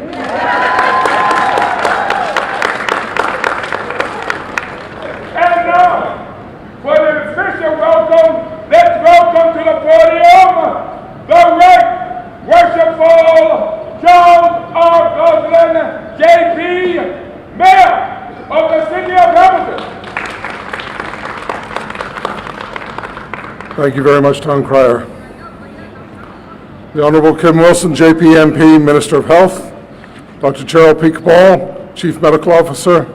And now, for the official welcome, let's welcome to the podium the Right Worshipful Charles R. Goslin, J.P., Mayor of the City of Hamilton. Thank you very much, Town Crier. The Honorable Kim Wilson, JP MP, Minister of Health, Dr. Cheryl Peak Ball, Chief Medical Officer,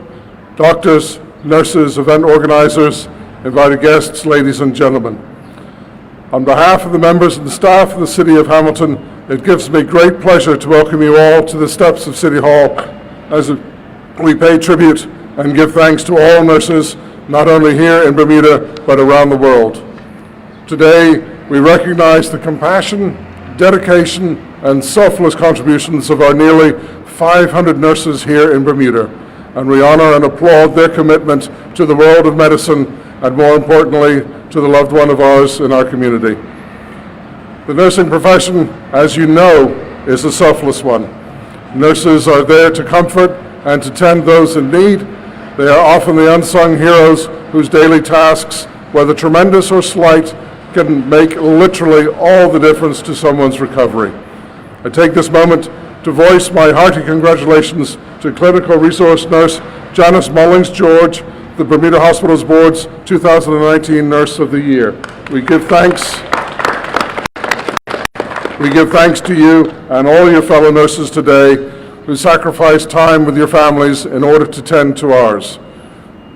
doctors, nurses, event organizers, invited guests, ladies and gentlemen. On behalf of the members and the staff of the City of Hamilton, it gives me great pleasure to welcome you all to the steps of City Hall as we pay tribute and give thanks to all nurses, not only here in Bermuda, but around the world. Today, we recognize the compassion, dedication, and selfless contributions of our nearly 500 nurses here in Bermuda, and we honor and applaud their commitment to the world of medicine and, more importantly, to the loved one of ours in our community. The nursing profession, as you know, is a selfless one. Nurses are there to comfort and to tend those in need. They are often the unsung heroes whose daily tasks, whether tremendous or slight, can make literally all the difference to someone's recovery. I take this moment to voice my hearty congratulations to Clinical Resource Nurse Janice Mullings-George, the Bermuda Hospitals Board's 2019 Nurse of the Year. We give thanks to you and all your fellow nurses today who sacrifice time with your families in order to tend to ours.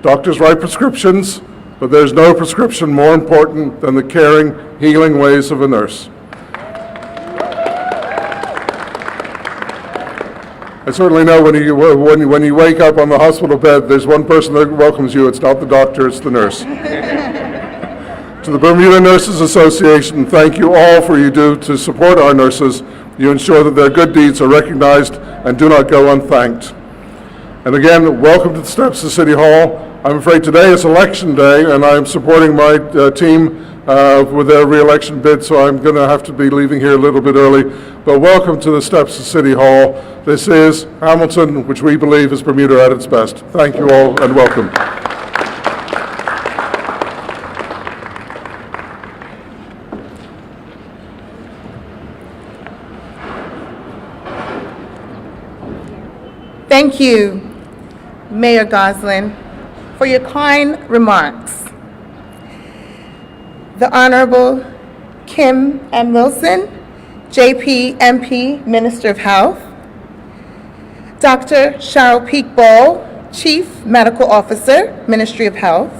Doctors write prescriptions, but there's no prescription more important than the caring, healing ways of a nurse. I certainly know when you wake up on the hospital bed, there's one person that welcomes you. It's not the doctor, it's the nurse. To the Bermuda Nurses Association, thank you all for you do to support our nurses. You ensure that their good deeds are recognized and do not go unthanked. And again, welcome to the steps of City Hall. I'm afraid today is election day, and I'm supporting my team with their re-election bid, so I'm going to have to be leaving here a little bit early. But welcome to the steps of City Hall. This is Hamilton, which we believe is Bermuda at its best. Thank you all, and welcome. Thank you, Mayor Goslin, for your kind remarks. The Honorable Kim M. Wilson, JP MP, Minister of Health, Dr. Cheryl Peak Ball, Chief Medical Officer, Ministry of Health,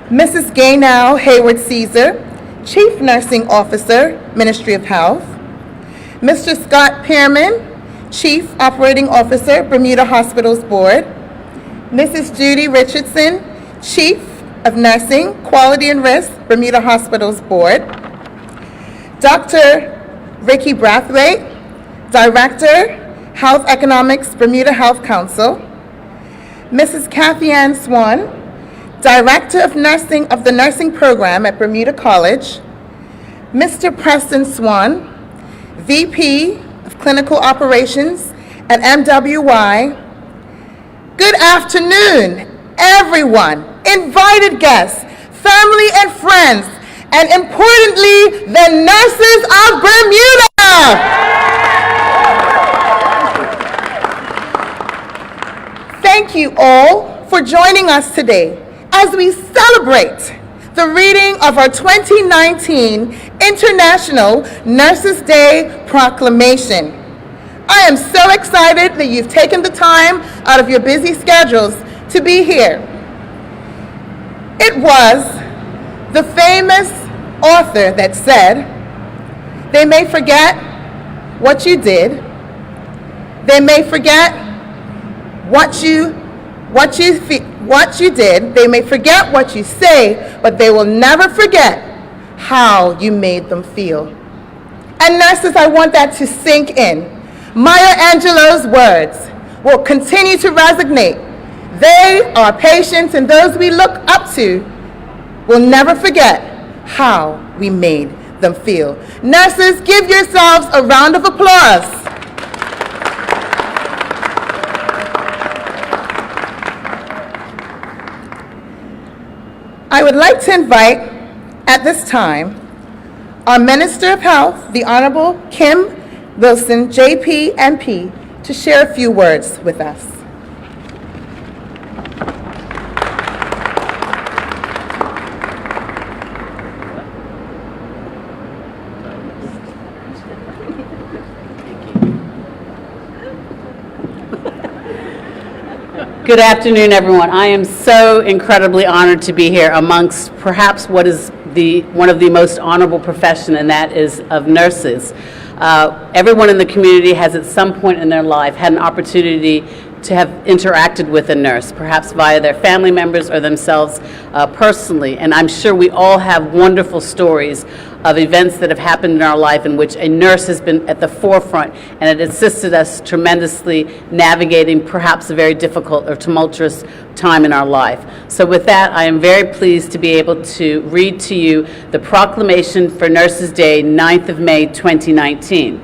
Mrs. Gaynell Hayward Caesar, Chief Nursing Officer, Ministry of Health, Mr. Scott Pearman, Chief Operating Officer, Bermuda Hospitals Board, Mrs. Judy Richardson, Chief of Nursing, Quality and Risk, Bermuda Hospitals Board, Dr. Ricky Brathwaite, Director, Health Economics, Bermuda Health Council, Mrs. Kathy Ann Swan, Director of Nursing of the Nursing Program at Bermuda College, Mr. Preston Swan, VP of Clinical Operations at MWY. Good afternoon, everyone, invited guests, family and friends, and importantly, the nurses of Bermuda. Thank you all for joining us today as we celebrate the reading of our 2019 International Nurses Day Proclamation. I am so excited that you've taken the time out of your busy schedules to be here. It was the famous author that said, "They may forget what you did. They may forget what you did. They may forget what you say, but they will never forget how you made them feel." And nurses, I want that to sink in. Maya Angelou's words will continue to resonate. They, our patients, and those we look up to will never forget how we made them feel. Nurses, give yourselves a round of applause. I would like to invite, at this time, our Minister of Health, the Honorable Kim Wilson, JP, MP, to share a few words with us. Good afternoon, everyone. I am so incredibly honored to be here amongst perhaps what is one of the most honorable profession, and that is of nurses. Everyone in the community has at some point in their life had an opportunity to have interacted with a nurse, perhaps via their family members or themselves personally. And I'm sure we all have wonderful stories of events that have happened in our life in which a nurse has been at the forefront and it assisted us tremendously navigating perhaps a very difficult or tumultuous time in our life. So with that, I am very pleased to be able to read to you the Proclamation for Nurses Day, 9th of May, 2019.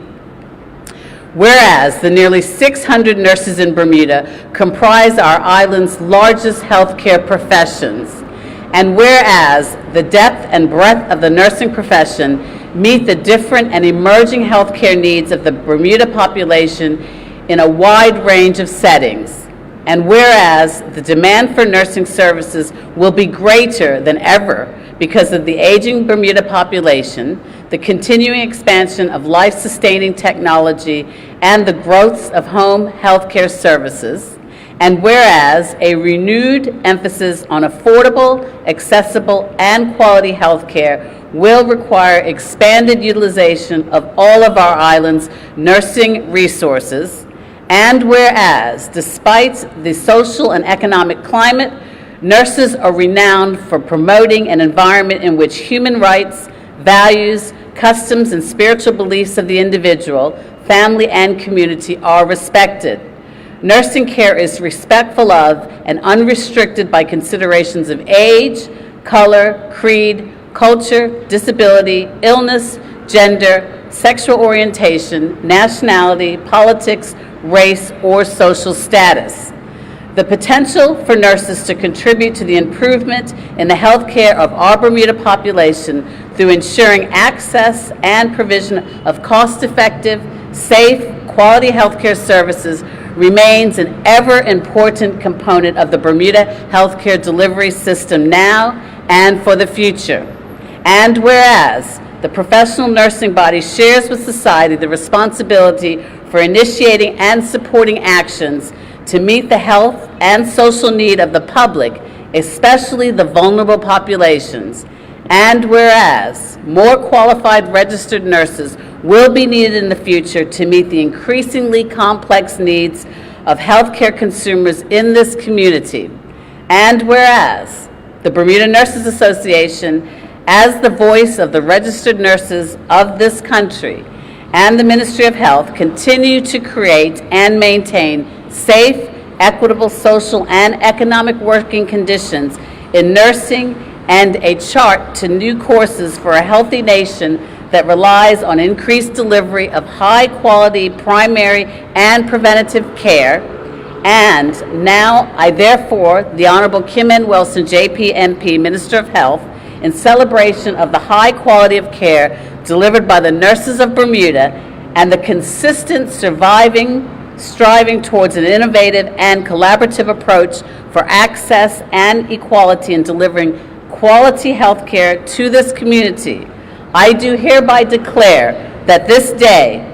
Whereas the nearly 600 nurses in Bermuda comprise our island's largest healthcare professions, and whereas the depth and breadth of the nursing profession meet the different and emerging healthcare needs of the Bermuda population in a wide range of settings, and whereas the demand for nursing services will be greater than ever because of the aging Bermuda population, the continuing expansion of life-sustaining technology, and the growth of home healthcare services, and whereas a renewed emphasis on affordable, accessible, and quality healthcare will require expanded utilization of all of our island's nursing resources, and whereas, despite the social and economic climate, nurses are renowned for promoting an environment in which human rights, values, customs, and spiritual beliefs of the individual, family, and community are respected. Nursing care is respectful of and unrestricted by considerations of age, color, creed, culture, disability, illness, gender, sexual orientation, nationality, politics, race, or social status. The potential for nurses to contribute to the improvement in the health care of our Bermuda population through ensuring access and provision of cost-effective, safe, quality health care services remains an ever-important component of the Bermuda healthcare delivery system now and for the future. And whereas the professional nursing body shares with society the responsibility for initiating and supporting actions to meet the health and social need of the public, especially the vulnerable populations. And whereas more qualified registered nurses will be needed in the future to meet the increasingly complex needs of healthcare consumers in this community. And whereas the Bermuda Nurses Association, as the voice of the registered nurses of this country, and the Ministry of Health continue to create and maintain safe, equitable, social, and economic working conditions in nursing and a chart to new courses for a healthy nation that relies on increased delivery of high-quality primary and preventative care. And now, I therefore, the Honorable Kim N. Wilson, JP, MP, Minister of Health, in celebration of the high quality of care delivered by the nurses of Bermuda and the consistent striving towards an innovative and collaborative approach for access and equality in delivering quality health care to this community, I do hereby declare that this day,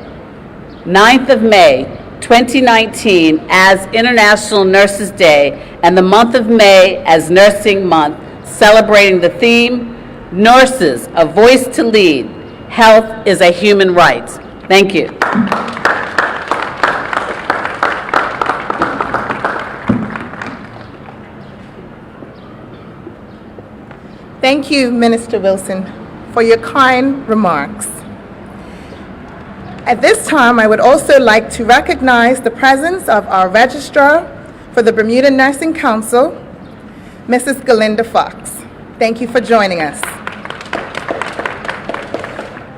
9th of May, 2019, as International Nurses Day, and the month of May as Nursing Month, celebrating the theme, Nurses, a Voice to Lead, Health is a Human Right. Thank you. Thank you, Minister Wilson, for your kind remarks. At this time, I would also like to recognize the presence of our Registrar for the Bermuda Nursing Council, Mrs. Galinda Fox. Thank you for joining us.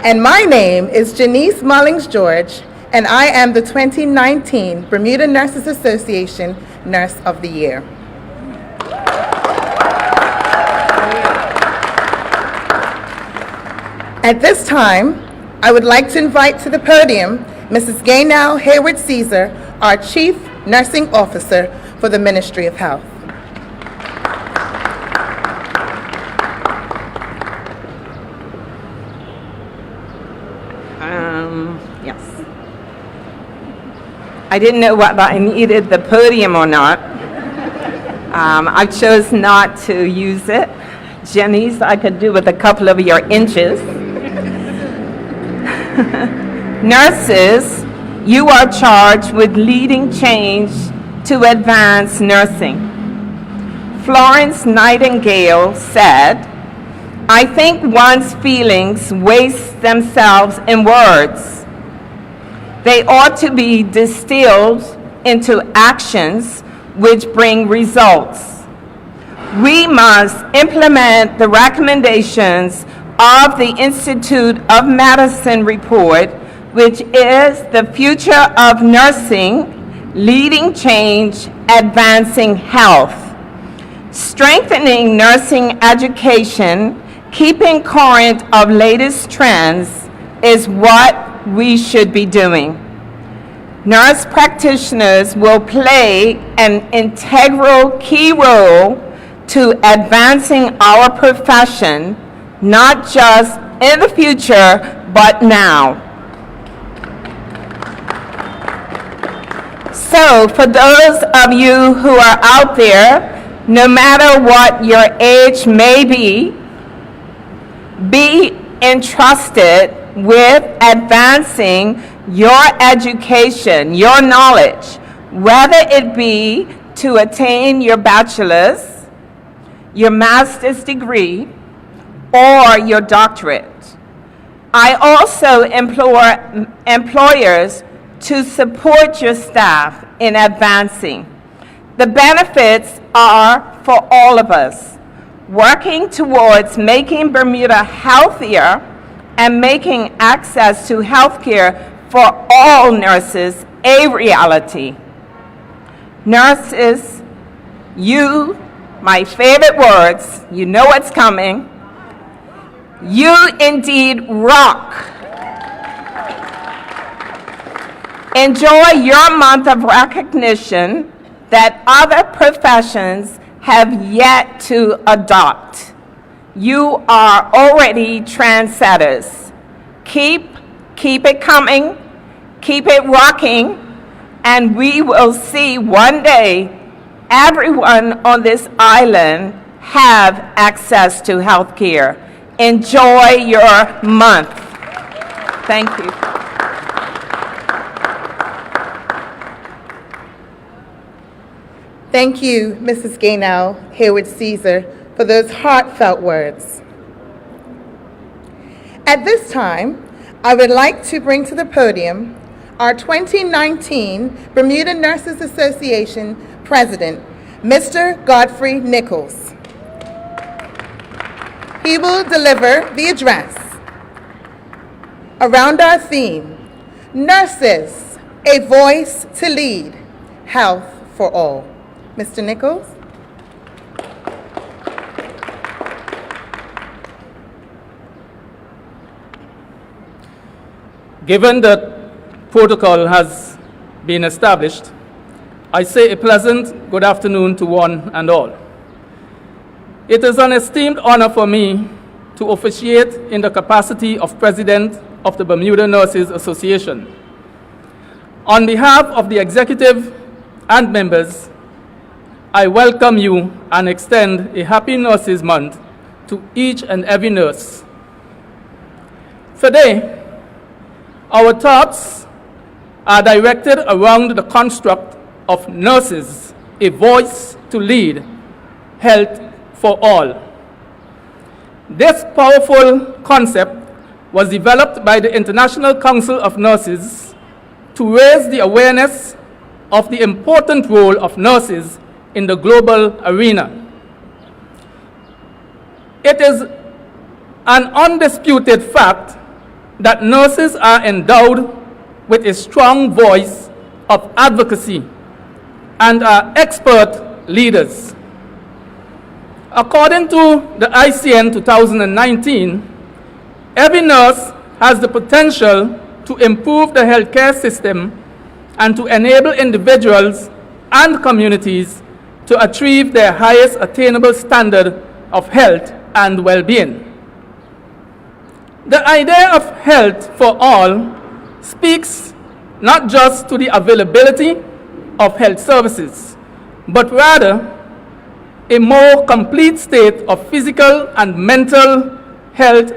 And my name is Janice Mullings-George, and I am the 2019 Bermuda Nurses Association Nurse of the Year. At this time, I would like to invite to the podium Mrs. Gaynell Hayward Caesar, our Chief Nursing Officer for the Ministry of Health. Yes. I didn't know whether I needed the podium or not. I chose not to use it. Jenny's, I could do with a couple of your inches. Nurses, you are charged with leading change to advance nursing. Florence Nightingale said, "I think one's feelings waste themselves in words. They ought to be distilled into actions which bring results. We must implement the recommendations of the Institute of Medicine report, which is the future of nursing, leading change, advancing health. Strengthening nursing education, keeping current of latest trends is what we should be doing. Nurse practitioners will play an integral key role to advancing our profession, not just in the future, but now. So, for those of you who are out there, no matter what your age may be entrusted with advancing your education, your knowledge, whether it be to attain your bachelor's, your master's degree, or your doctorate. I also implore employers to support your staff in advancing. The benefits are for all of us, working towards making Bermuda healthier and making access to health care for all nurses a reality. Nurses, you, my favorite words, you know what's coming, you indeed rock. Enjoy your month of recognition that other professions have yet to adopt. You are already trendsetters. Keep it coming, keep it rocking, and we will see one day everyone on this island have access to health care. Enjoy your month. Thank you. Thank you, Mrs. Gaynell Hayward Caesar, for those heartfelt words. At this time, I would like to bring to the podium our 2019 Bermuda Nurses Association President, Mr. Godfrey Nichols. He will deliver the address around our theme, Nurses, a Voice to Lead, Health for All. Mr. Nichols. Given that protocol has been established, I say a pleasant good afternoon to one and all. It is an esteemed honor for me to officiate in the capacity of President of the Bermuda Nurses Association. On behalf of the executive and members, I welcome you and extend a happy Nurses Month to each and every nurse. Today, our thoughts are directed around the construct of nurses, a voice to lead, health for all. This powerful concept was developed by the International Council of Nurses to raise the awareness of the important role of nurses in the global arena. It is an undisputed fact that nurses are endowed with a strong voice of advocacy and are expert leaders. According to the ICN 2019, every nurse has the potential to improve the healthcare system and to enable individuals and communities to achieve their highest attainable standard of health and well-being. The idea of health for all speaks not just to the availability of health services, but rather a more complete state of physical and mental health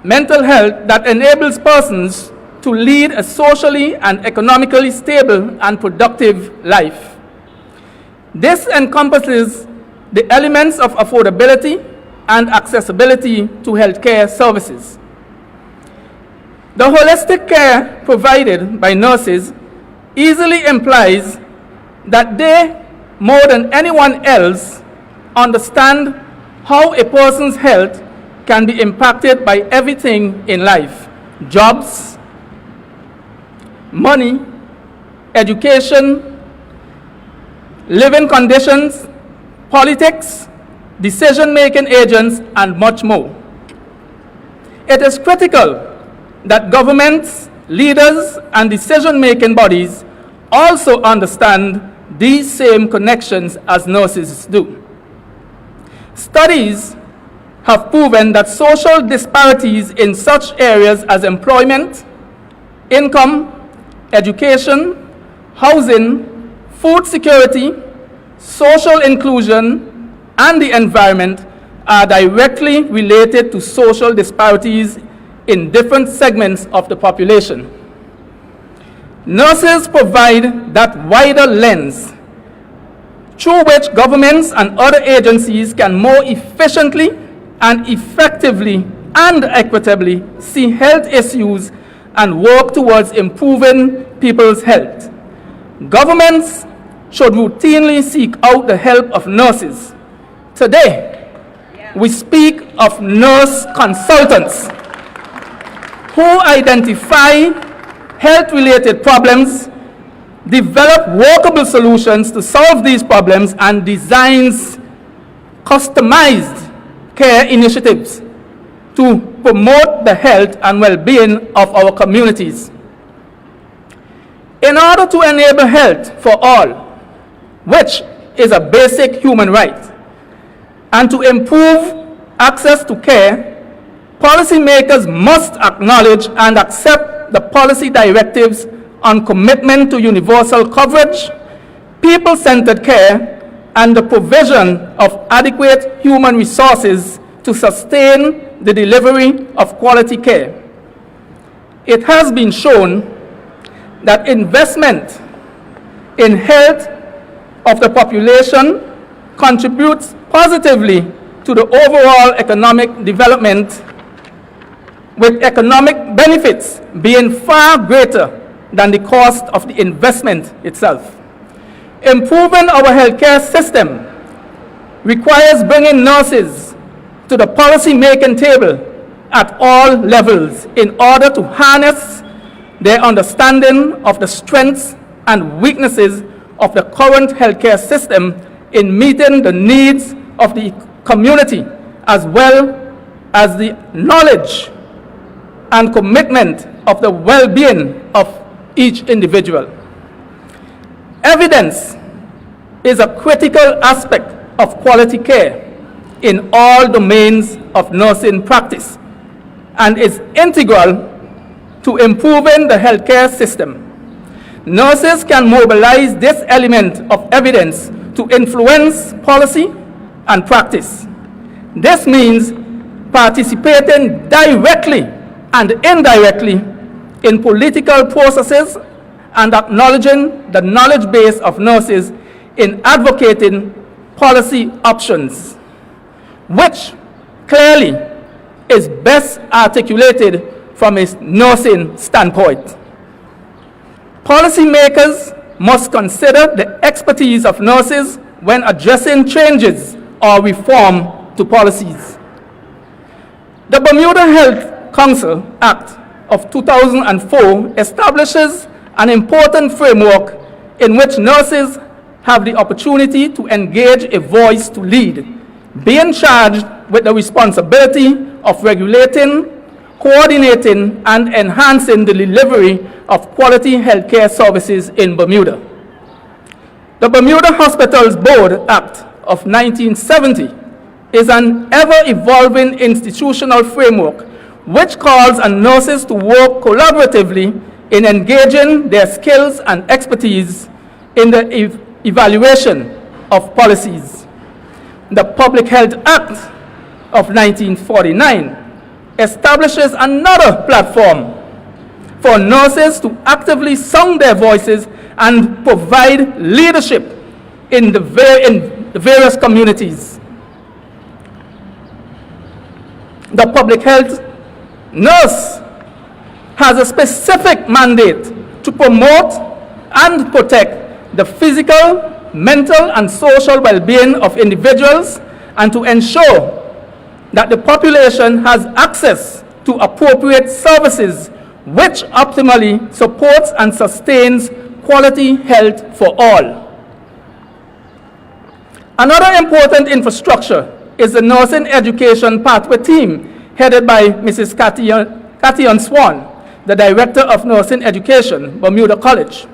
mental health that enables persons to lead a socially and economically stable and productive life. This encompasses the elements of affordability and accessibility to healthcare services. The holistic care provided by nurses easily implies that they, more than anyone else, understand how a person's health can be impacted by everything in life: jobs, money, education, living conditions, politics, decision-making agents, and much more. It is critical that governments, leaders, and decision-making bodies also understand these same connections as nurses do. Studies have proven that social disparities in such areas as employment, income, education, housing, food security, social inclusion, and the environment are directly related to social disparities in different segments of the population. Nurses provide that wider lens through which governments and other agencies can more efficiently and effectively and equitably see health issues and work towards improving people's health. Governments should routinely seek out the help of nurses. Today, we speak of nurse consultants who identify health-related problems, develop workable solutions to solve these problems, and designs customized care initiatives to promote the health and well-being of our communities. In order to enable health for all, which is a basic human right, and to improve access to care, policymakers must acknowledge and accept the policy directives on commitment to universal coverage, people-centered care, and the provision of adequate human resources to sustain the delivery of quality care. It has been shown that investment in health of the population contributes positively to the overall economic development, with economic benefits being far greater than the cost of the investment itself. Improving our healthcare system requires bringing nurses to the policy-making table at all levels in order to harness their understanding of the strengths and weaknesses of the current healthcare system in meeting the needs of the community, as well as the knowledge and commitment of the well-being of each individual. Evidence is a critical aspect of quality care in all domains of nursing practice and is integral to improving the healthcare system. Nurses can mobilize this element of evidence to influence policy and practice. This means participating directly and indirectly in political processes and acknowledging the knowledge base of nurses in advocating policy options, which clearly is best articulated from a nursing standpoint. Policymakers must consider the expertise of nurses when addressing changes or reform to policies. The Bermuda Health Council Act of 2004 establishes an important framework in which nurses have the opportunity to engage a voice to lead, being charged with the responsibility of regulating, coordinating, and enhancing the delivery of quality healthcare services in Bermuda. The Bermuda Hospitals Board Act of 1970 is an ever-evolving institutional framework which calls on nurses to work collaboratively in engaging their skills and expertise in the evaluation of policies. The Public Health Act of 1949 establishes another platform for nurses to actively sound their voices and provide leadership in the various communities. The public health nurse has a specific mandate to promote and protect the physical, mental, and social well-being of individuals and to ensure that the population has access to appropriate services which optimally supports and sustains quality health for all. Another important infrastructure is the nursing education pathway team headed by Mrs. Cathy Swan, the Director of Nursing Education, Bermuda College.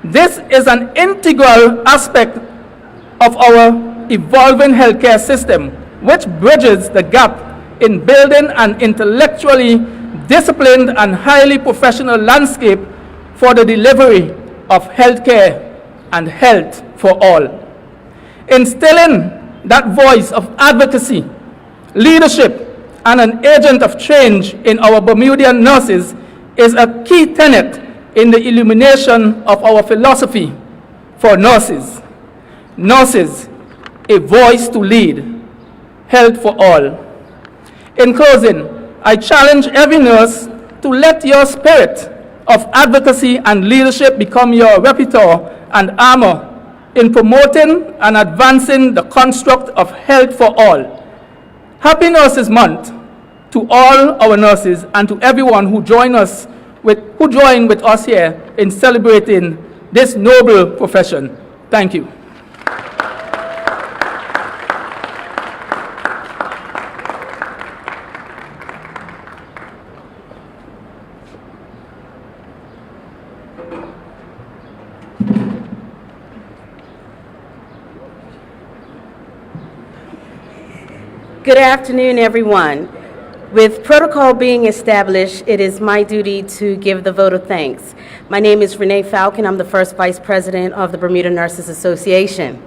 This is an integral aspect of our evolving healthcare system, which bridges the gap in building an intellectually disciplined and highly professional landscape for the delivery of healthcare and health for all. Instilling that voice of advocacy, leadership, and an agent of change in our Bermudian nurses is a key tenet in the illumination of our philosophy for nurses. Nurses, a voice to lead, health for all. In closing, I challenge every nurse to let your spirit of advocacy and leadership become your repertoire and armor in promoting and advancing the construct of health for all. Happy Nurses Month to all our nurses and to everyone who join with us here in celebrating this noble profession. Thank you. Good afternoon, everyone. With protocol being established, it is my duty to give the vote of thanks. My name is Renee Falcon. I'm the first Vice President of the Bermuda Nurses Association.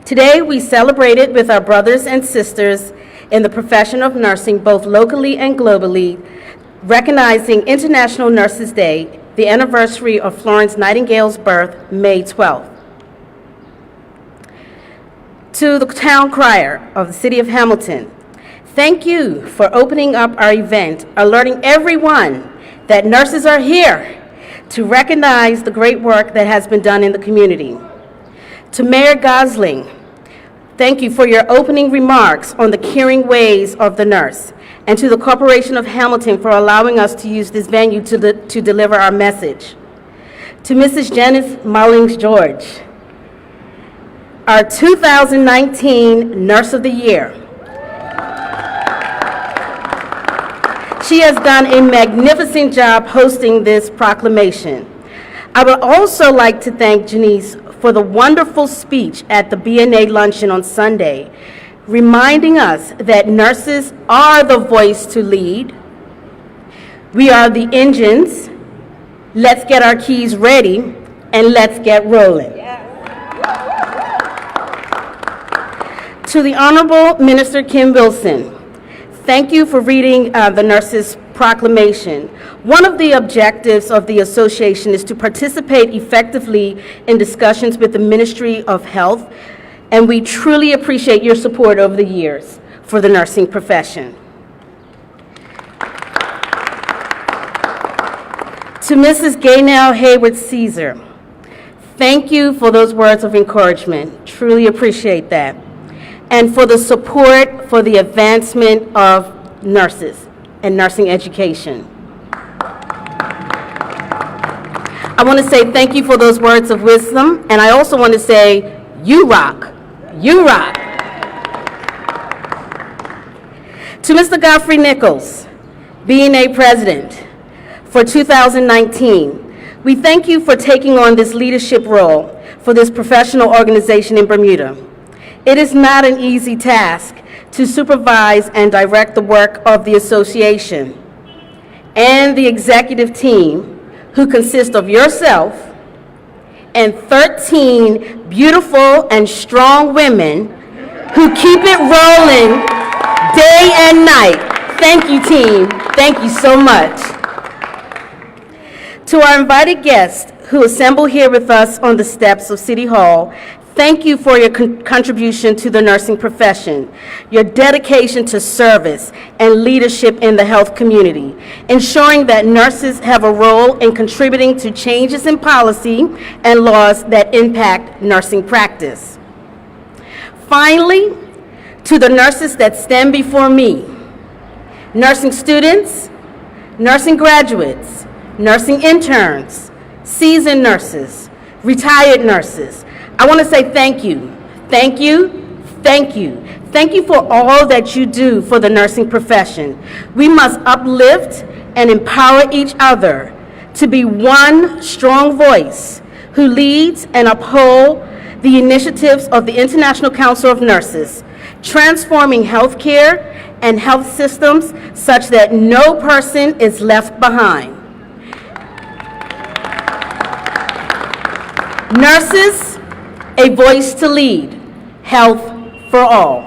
Today, we celebrated with our brothers and sisters in the profession of nursing, both locally and globally, recognizing International Nurses Day, the anniversary of Florence Nightingale's birth, May 12th. To the town crier of the City of Hamilton, thank you for opening up our event, alerting everyone that nurses are here to recognize the great work that has been done in the community. To Mayor Gosling, thank you for your opening remarks on the caring ways of the nurse, and to the Corporation of Hamilton for allowing us to use this venue to deliver our message. To Mrs. Janice Mullings-George, our 2019 Nurse of the Year. She has done a magnificent job hosting this proclamation. I would also like to thank Janice for the wonderful speech at the BNA luncheon on Sunday, reminding us that nurses are the voice to lead. We are the engines. Let's get our keys ready and let's get rolling. To the Honorable Minister Kim Wilson, thank you for reading the Nurses' Proclamation. One of the objectives of the association is to participate effectively in discussions with the Ministry of Health, and we truly appreciate your support over the years for the nursing profession. To Mrs. Gaynell Hayward Caesar, thank you for those words of encouragement. Truly appreciate that. And for the support for the advancement of nurses and nursing education. I want to say thank you for those words of wisdom, and I also want to say, you rock, you rock. To Mr. Godfrey Nichols, B&A President for 2019, we thank you for taking on this leadership role for this professional organization in Bermuda. It is not an easy task to supervise and direct the work of the association and the executive team, who consists of yourself and 13 beautiful and strong women who keep it rolling day and night. Thank you, team. Thank you so much. To our invited guests who assemble here with us on the steps of City Hall, thank you for your contribution to the nursing profession, your dedication to service and leadership in the health community, ensuring that nurses have a role in contributing to changes in policy and laws that impact nursing practice. Finally, to the nurses that stand before me, nursing students, nursing graduates, nursing interns, seasoned nurses, retired nurses, I want to say thank you. Thank you, thank you. Thank you for all that you do for the nursing profession. We must uplift and empower each other to be one strong voice who leads and upholds the initiatives of the International Council of Nurses, transforming healthcare and health systems such that no person is left behind. Nurses, a voice to lead, health for all.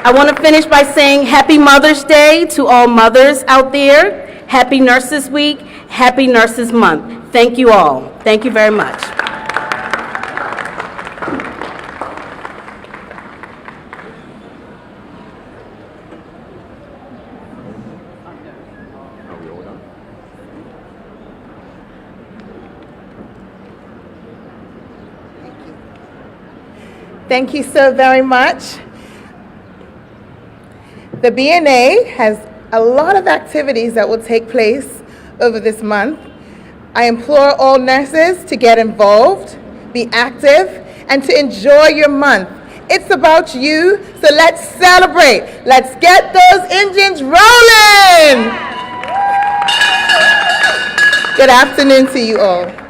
I want to finish by saying Happy Mother's Day to all mothers out there. Happy Nurses Week, Happy Nurses Month. Thank you all. Thank you very much. Thank you so very much. The B&A has a lot of activities that will take place over this month. I implore all nurses to get involved, be active, and to enjoy your month. It's about you, so let's celebrate. Let's get those engines rolling. Good afternoon to you all.